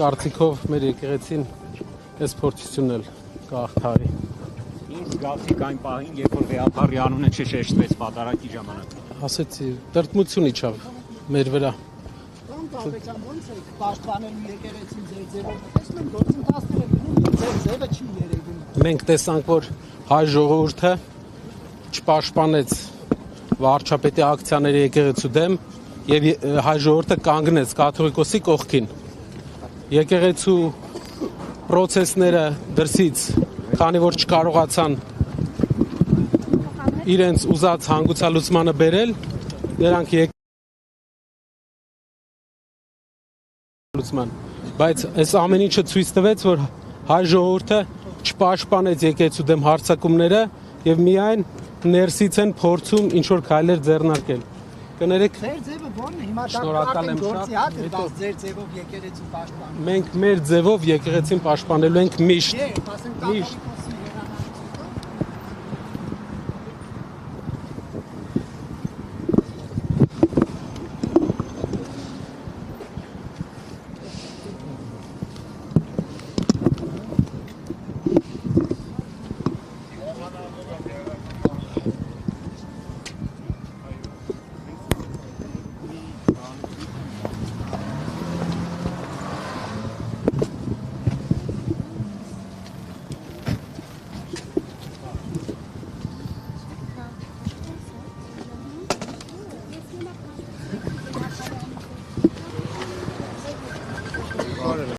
կարծիքով մեր եկեղեցին այս փորձությունն էլ կհաղթահարի։ Ինչ զգացիք այն պահին, երբ որ վեհապարի անունը չշեշտվեց պատարագի ժամանակ։ Ասեցի, տրտմություն իջավ մեր վրա։ Ո՞նց է պաշտպանելու եկեղեցին ձեր ձևով։ Տեսնում գործընթացները ձեր ձևը չի երևում։ Մենք տեսանք, որ հայ ժողովուրդը չպաշտպանեց վարչապետի ակցիաների եկեղեցու դեմ եւ հայ ժողովուրդը կանգնեց կաթողիկոսի կողքին։ Եկեղեցու process-ները դրսից, քանի որ չկարողացան իրենց ուզած հանգուցալուծմանը բերել, նրանք լուծման, բայց այս ամեն ինչը ցույց տվեց, որ հայ ժողովուրդը չպաշտպանեց եկեղեցու դեմ հարձակումները եւ միայն ներսից են փորձում ինչ որ քայլեր ձեռնարկել։ Կներեք, ձեր ձևը ո՞րն է։ Հիմա շնորհակալ եմ շատ։ ձեր ձևով եկեղեցին պաշտպանում։ Մենք մեր ձևով եկեղեցին պաշտպանելու ենք միշտ։ Ասենք